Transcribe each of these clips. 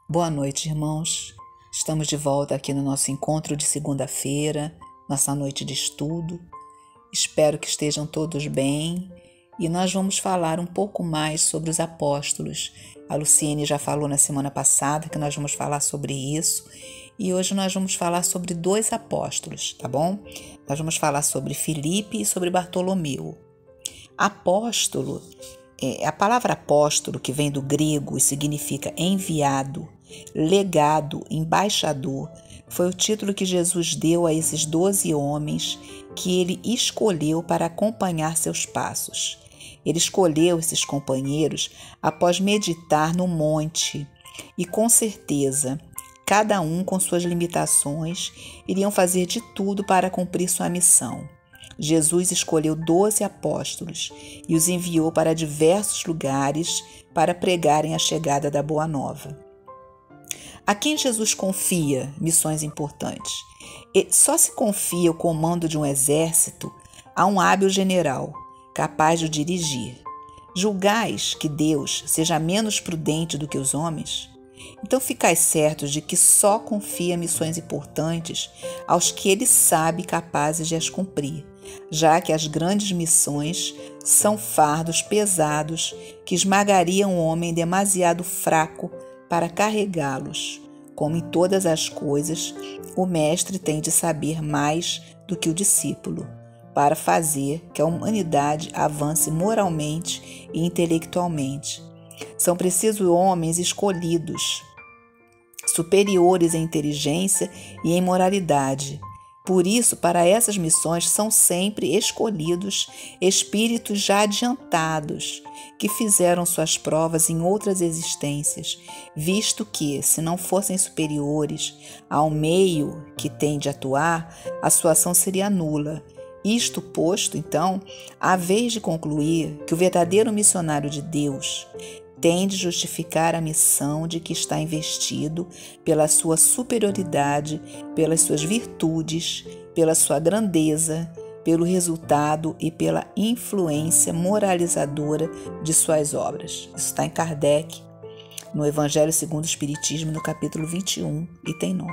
Boa noite, irmãos. Estamos de volta aqui no nosso encontro de segunda-feira, nossa noite de estudo. Espero que estejam todos bem e nós vamos falar um pouco mais sobre os apóstolos. A Luciene já falou na semana passada que nós vamos falar sobre isso e hoje nós vamos falar sobre 2 apóstolos, tá bom? Nós vamos falar sobre Filipe e sobre Bartolomeu. Apóstolo, a palavra apóstolo, que vem do grego e significa enviado, legado, embaixador, foi o título que Jesus deu a esses 12 homens que ele escolheu para acompanhar seus passos. Ele escolheu esses companheiros após meditar no monte e, com certeza, cada um com suas limitações, iriam fazer de tudo para cumprir sua missão. Jesus escolheu 12 apóstolos e os enviou para diversos lugares para pregarem a chegada da Boa Nova. A quem Jesus confia missões importantes? Só se confia o comando de um exército a um hábil general, capaz de o dirigir. Julgais que Deus seja menos prudente do que os homens? Então ficais certos de que só confia missões importantes aos que ele sabe capazes de as cumprir, já que as grandes missões são fardos pesados que esmagariam o homem demasiado fraco para carregá-los. Como em todas as coisas, o mestre tem de saber mais do que o discípulo, para fazer que a humanidade avance moralmente e intelectualmente. São precisos homens escolhidos, superiores em inteligência e em moralidade. Por isso, para essas missões são sempre escolhidos espíritos já adiantados, que fizeram suas provas em outras existências, visto que, se não fossem superiores ao meio que têm de atuar, a sua ação seria nula. Isto posto, então, há vez de concluir que o verdadeiro missionário de Deus tem de justificar a missão de que está investido pela sua superioridade, pelas suas virtudes, pela sua grandeza, pelo resultado e pela influência moralizadora de suas obras. Isso está em Kardec, no Evangelho segundo o Espiritismo, no capítulo 21, item 9.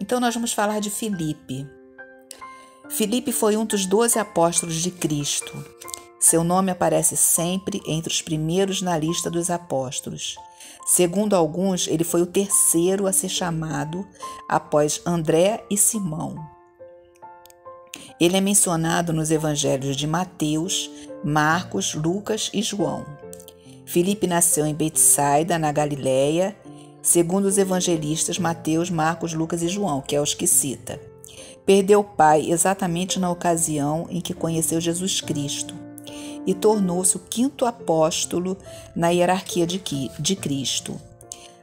Então nós vamos falar de Filipe. Filipe foi um dos 12 apóstolos de Cristo. Seu nome aparece sempre entre os primeiros na lista dos apóstolos. Segundo alguns, ele foi o terceiro a ser chamado após André e Simão. Ele é mencionado nos evangelhos de Mateus, Marcos, Lucas e João. Filipe nasceu em Betsaida, na Galileia, segundo os evangelistas Mateus, Marcos, Lucas e João, que é os que cita. Perdeu o pai exatamente na ocasião em que conheceu Jesus Cristo e tornou-se o 5º apóstolo na hierarquia de Cristo.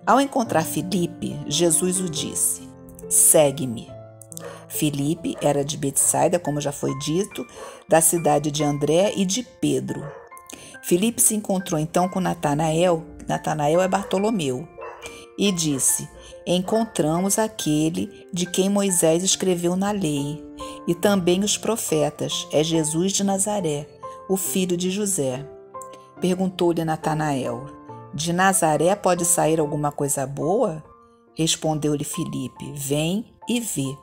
Ao encontrar Filipe, Jesus o disse: "Segue-me." Filipe era de Betsaida, como já foi dito, da cidade de André e de Pedro. Filipe se encontrou então com Natanael é Bartolomeu, e disse: "Encontramos aquele de quem Moisés escreveu na lei, e também os profetas, é Jesus de Nazaré, o filho de José." Perguntou-lhe Natanael: "De Nazaré pode sair alguma coisa boa?" Respondeu-lhe Filipe: "Vem e vê."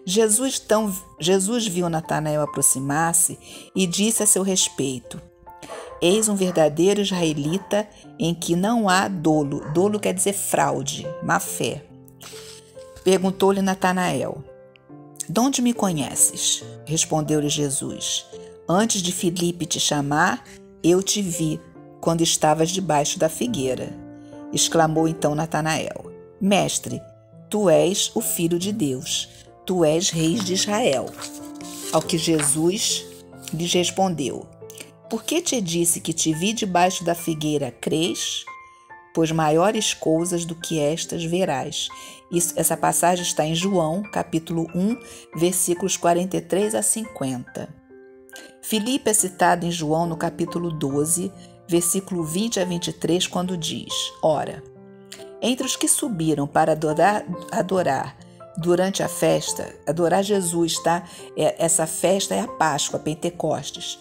Jesus viu Natanael aproximar-se e disse a seu respeito: "Eis um verdadeiro israelita em que não há dolo." Dolo quer dizer fraude, má fé. Perguntou-lhe Natanael: "De onde me conheces?" Respondeu-lhe Jesus: "Antes de Filipe te chamar, eu te vi, quando estavas debaixo da figueira." Exclamou então Natanael: "Mestre, tu és o Filho de Deus, tu és rei de Israel." Ao que Jesus lhes respondeu: "Por que te disse que te vi debaixo da figueira, crês? Pois maiores coisas do que estas verás." Essa passagem está em João, capítulo 1, versículos 43 a 50. Filipe é citado em João no capítulo 12, versículo 20 a 23, quando diz: "Ora, entre os que subiram para adorar durante a festa, adorar Jesus, tá? Essa festa é a Páscoa, Pentecostes.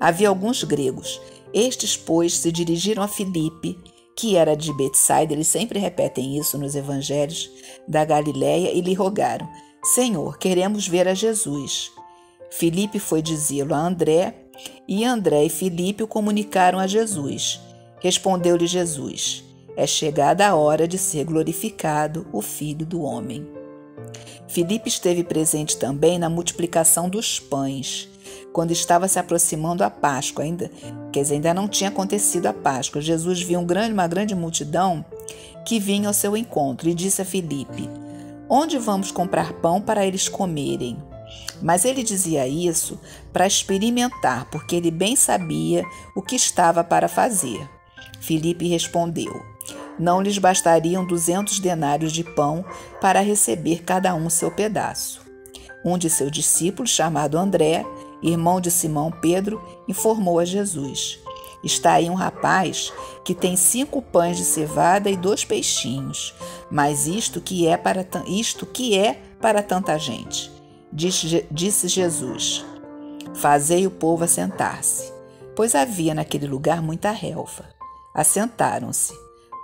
Havia alguns gregos. Estes, pois, se dirigiram a Filipe que era de Betsaida, eles sempre repetem isso nos evangelhos, da Galiléia, e lhe rogaram: Senhor, queremos ver a Jesus. Filipe foi dizê-lo a André, e André e Filipe o comunicaram a Jesus. Respondeu-lhe Jesus: É chegada a hora de ser glorificado o Filho do Homem. Filipe esteve presente também na multiplicação dos pães, quando estava se aproximando a Páscoa, ainda não tinha acontecido a Páscoa. Jesus viu uma grande multidão que vinha ao seu encontro e disse a Filipe: Onde vamos comprar pão para eles comerem? Mas ele dizia isso para experimentar, porque ele bem sabia o que estava para fazer. Filipe respondeu: Não lhes bastariam 200 denários de pão para receber cada um seu pedaço. Um de seus discípulos, chamado André, irmão de Simão Pedro, informou a Jesus: Está aí um rapaz que tem 5 pães de cevada e 2 peixinhos, mas isto que é para tanta gente. Disse Jesus: Fazei o povo assentar-se, pois havia naquele lugar muita relva. Assentaram-se,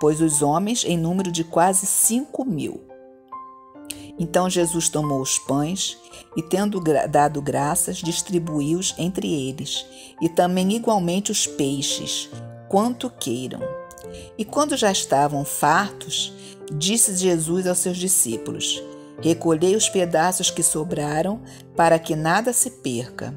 pois os homens em número de quase 5.000. Então Jesus tomou os pães e, tendo dado graças, distribuiu-os entre eles, e também igualmente os peixes, quanto queiram. E quando já estavam fartos, disse Jesus aos seus discípulos: Recolhei os pedaços que sobraram, para que nada se perca.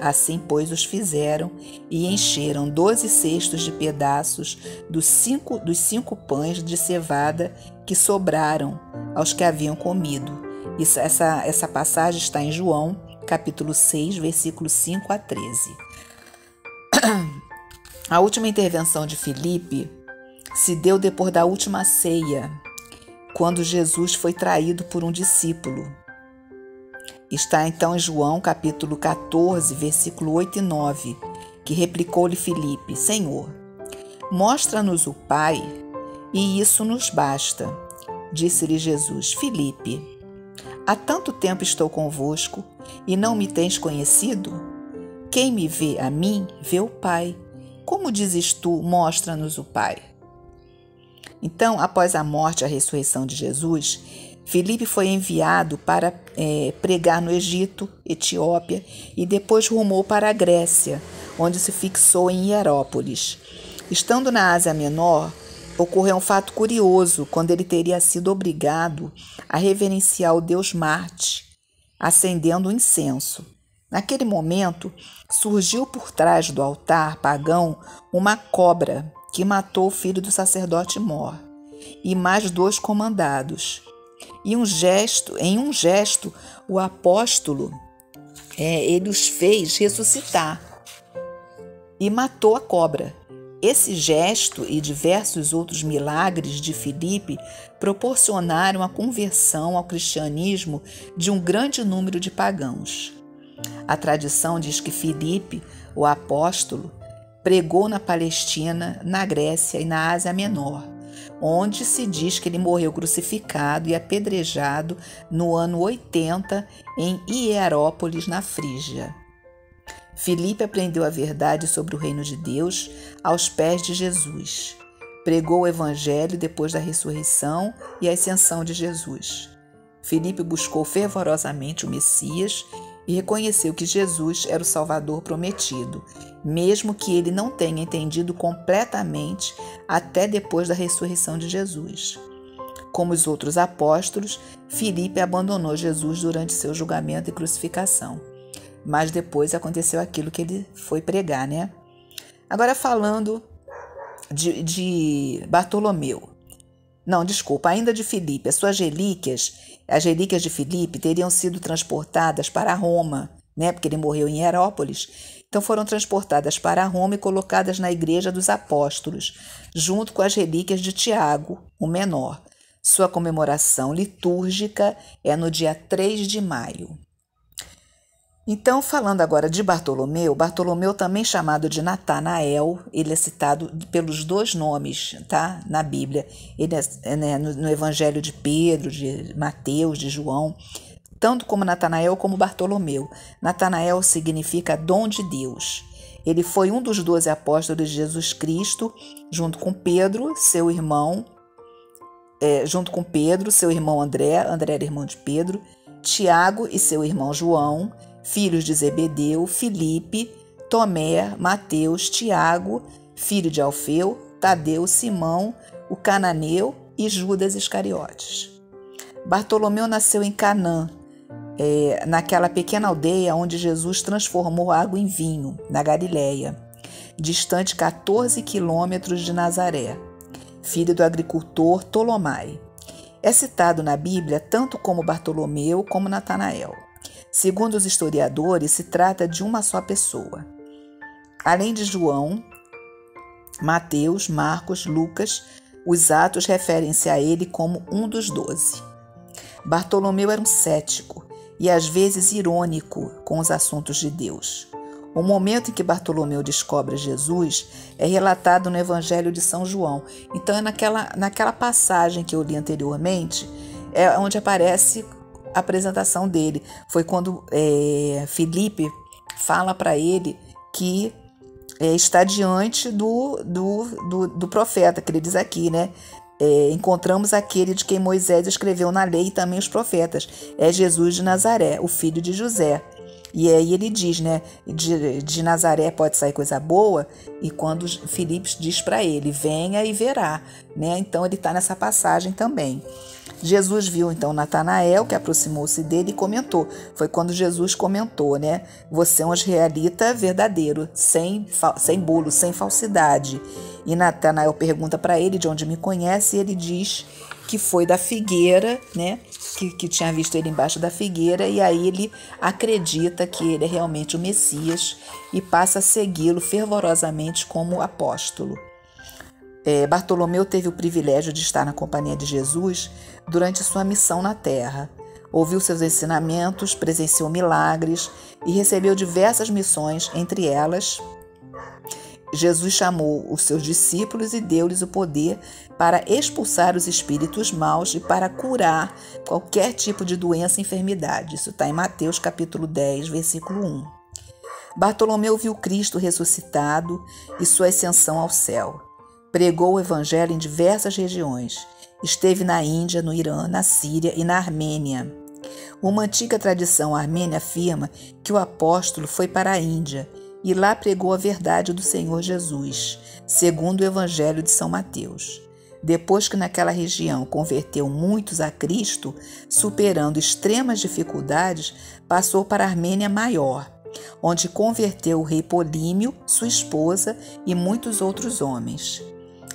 Assim, pois, os fizeram e encheram 12 cestos de pedaços dos 5 pães de cevada que sobraram aos que haviam comido. Essa passagem está em João, capítulo 6, versículos 5 a 13. A última intervenção de Filipe se deu depois da última ceia, quando Jesus foi traído por um discípulo. Está então em João, capítulo 14, versículo 8 e 9, que replicou-lhe Filipe: Senhor, mostra-nos o Pai, e isso nos basta. Disse-lhe Jesus: Filipe, há tanto tempo estou convosco, e não me tens conhecido? Quem me vê a mim, vê o Pai. Como dizes tu, mostra-nos o Pai? Então, após a morte e a ressurreição de Jesus, Filipe foi enviado para pregar no Egito, Etiópia, e depois rumou para a Grécia, onde se fixou em Hierápolis. Estando na Ásia Menor, ocorreu um fato curioso, quando ele teria sido obrigado a reverenciar o deus Marte, acendendo um incenso. Naquele momento, surgiu por trás do altar pagão uma cobra que matou o filho do sacerdote Mor, e mais 2 comandados. Em um gesto, o apóstolo ele os fez ressuscitar e matou a cobra. Esse gesto e diversos outros milagres de Filipe proporcionaram a conversão ao cristianismo de um grande número de pagãos. A tradição diz que Filipe, o apóstolo, pregou na Palestina, na Grécia e na Ásia Menor, onde se diz que ele morreu crucificado e apedrejado no ano 80 em Hierápolis, na Frígia. Filipe aprendeu a verdade sobre o reino de Deus aos pés de Jesus. Pregou o evangelho depois da ressurreição e ascensão de Jesus. Filipe buscou fervorosamente o Messias e reconheceu que Jesus era o Salvador prometido, mesmo que ele não tenha entendido completamente até depois da ressurreição de Jesus. Como os outros apóstolos, Filipe abandonou Jesus durante seu julgamento e crucificação. Mas depois aconteceu aquilo que ele foi pregar, né? Agora falando de Bartolomeu. Não, desculpa, ainda de Filipe. As relíquias de Filipe teriam sido transportadas para Roma, né? Porque ele morreu em Hierápolis. Então foram transportadas para Roma e colocadas na Igreja dos Apóstolos, junto com as relíquias de Tiago, o menor. Sua comemoração litúrgica é no dia 3 de maio. Então, falando agora de Bartolomeu, Bartolomeu também chamado de Natanael, ele é citado pelos 2 nomes, tá? Na Bíblia. Ele é no Evangelho de Pedro, de Mateus, de João, tanto como Natanael como Bartolomeu. Natanael significa dom de Deus. Ele foi um dos 12 apóstolos de Jesus Cristo, junto com Pedro, seu irmão André era irmão de Pedro, Tiago e seu irmão João, filhos de Zebedeu, Filipe, Tomé, Mateus, Tiago, filho de Alfeu, Tadeu, Simão, o cananeu e Judas Iscariotes. Bartolomeu nasceu em Canaã, naquela pequena aldeia onde Jesus transformou água em vinho, na Galileia, distante 14 quilômetros de Nazaré, filho do agricultor Tolomai. É citado na Bíblia tanto como Bartolomeu como Natanael. Segundo os historiadores, se trata de uma só pessoa. Além de João, Mateus, Marcos, Lucas, os Atos referem-se a ele como um dos 12. Bartolomeu era um cético e às vezes irônico com os assuntos de Deus. O momento em que Bartolomeu descobre Jesus é relatado no Evangelho de São João. Então é naquela passagem que eu li anteriormente, é onde aparece a apresentação dele. Foi quando Filipe fala para ele que está diante do profeta, que ele diz aqui, né? Encontramos aquele de quem Moisés escreveu na lei e também os profetas. É Jesus de Nazaré, o filho de José. E aí ele diz, né? De Nazaré pode sair coisa boa. E quando Filipe diz para ele, venha e verá, né? Então ele está nessa passagem também. Jesus viu então Natanael, que aproximou-se dele e comentou. Foi quando Jesus comentou, né? Você é um israelita verdadeiro, sem bolo, sem falsidade. E Natanael pergunta para ele de onde me conhece, e ele diz que foi da figueira, né? Que tinha visto ele embaixo da figueira, e aí ele acredita que ele é realmente o Messias e passa a segui-lo fervorosamente como apóstolo. Bartolomeu teve o privilégio de estar na companhia de Jesus durante sua missão na terra. Ouviu seus ensinamentos, presenciou milagres e recebeu diversas missões, entre elas, Jesus chamou os seus discípulos e deu-lhes o poder para expulsar os espíritos maus e para curar qualquer tipo de doença e enfermidade. Isso está em Mateus capítulo 10, versículo 1. Bartolomeu viu Cristo ressuscitado e sua ascensão ao céu. Pregou o evangelho em diversas regiões. Esteve na Índia, no Irã, na Síria e na Armênia. Uma antiga tradição armênia afirma que o apóstolo foi para a Índia e lá pregou a verdade do Senhor Jesus, segundo o Evangelho de São Mateus. Depois que naquela região converteu muitos a Cristo, superando extremas dificuldades, passou para a Armênia Maior, onde converteu o rei Polímio, sua esposa e muitos outros homens.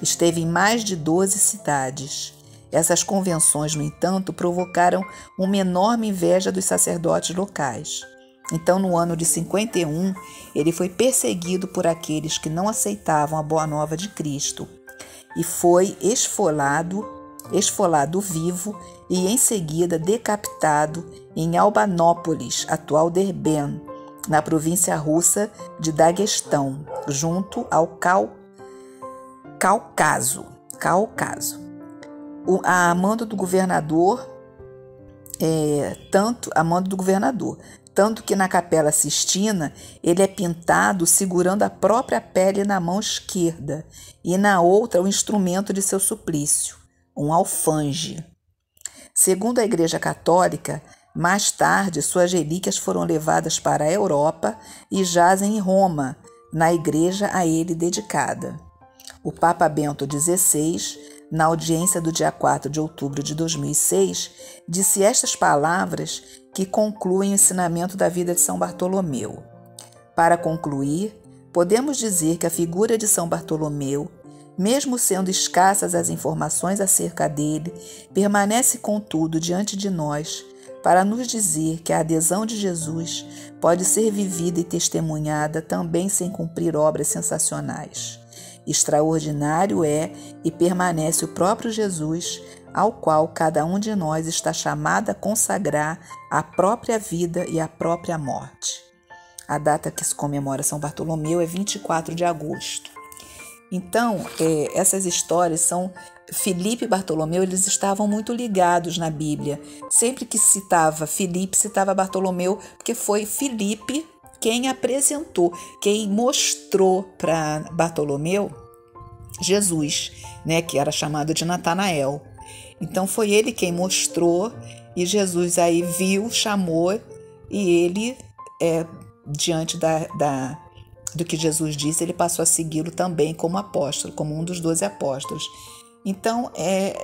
Esteve em mais de 12 cidades. Essas convenções, no entanto, provocaram uma enorme inveja dos sacerdotes locais. Então, no ano de 51, ele foi perseguido por aqueles que não aceitavam a boa nova de Cristo e foi esfolado vivo e em seguida decapitado em Albanópolis, atual Derben, na província russa de Daguestão, junto ao Cáucaso. A mando do governador, tanto que na Capela Sistina ele é pintado segurando a própria pele na mão esquerda e na outra o instrumento de seu suplício, um alfange. Segundo a Igreja Católica, mais tarde suas relíquias foram levadas para a Europa e jazem em Roma, na igreja a ele dedicada. O Papa Bento XVI, na audiência do dia 4 de outubro de 2006, disse estas palavras que concluem o ensinamento da vida de São Bartolomeu. Para concluir, podemos dizer que a figura de São Bartolomeu, mesmo sendo escassas as informações acerca dele, permanece, contudo, diante de nós, para nos dizer que a adesão de Jesus pode ser vivida e testemunhada também sem cumprir obras sensacionais. Extraordinário é e permanece o próprio Jesus, ao qual cada um de nós está chamado a consagrar a própria vida e a própria morte. A data que se comemora São Bartolomeu é 24 de agosto. Então, essas histórias são... Filipe e Bartolomeu, eles estavam muito ligados na Bíblia. Sempre que citava Filipe, citava Bartolomeu, porque foi Filipe, quem apresentou, quem mostrou para Bartolomeu Jesus, né, que era chamado de Natanael. Então foi ele quem mostrou, e Jesus aí viu, chamou, e ele, diante do que Jesus disse, ele passou a segui-lo também como apóstolo, como um dos 12 apóstolos. Então é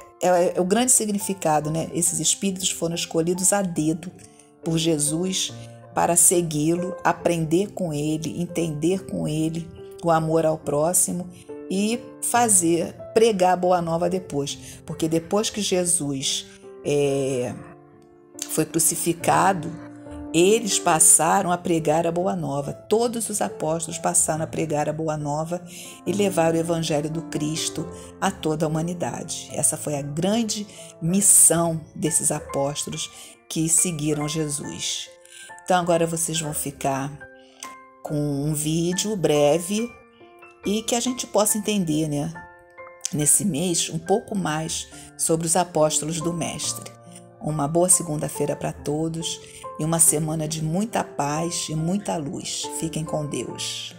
o grande significado, né? Esses espíritos foram escolhidos a dedo por Jesus para segui-lo, aprender com ele, entender com ele o amor ao próximo e pregar a boa nova depois. Porque depois que Jesus foi crucificado, eles passaram a pregar a boa nova. Todos os apóstolos passaram a pregar a boa nova e levar o evangelho do Cristo a toda a humanidade. Essa foi a grande missão desses apóstolos que seguiram Jesus. Então agora vocês vão ficar com um vídeo breve e que a gente possa entender, né, nesse mês um pouco mais sobre os apóstolos do Mestre. Uma boa segunda-feira para todos e uma semana de muita paz e muita luz. Fiquem com Deus.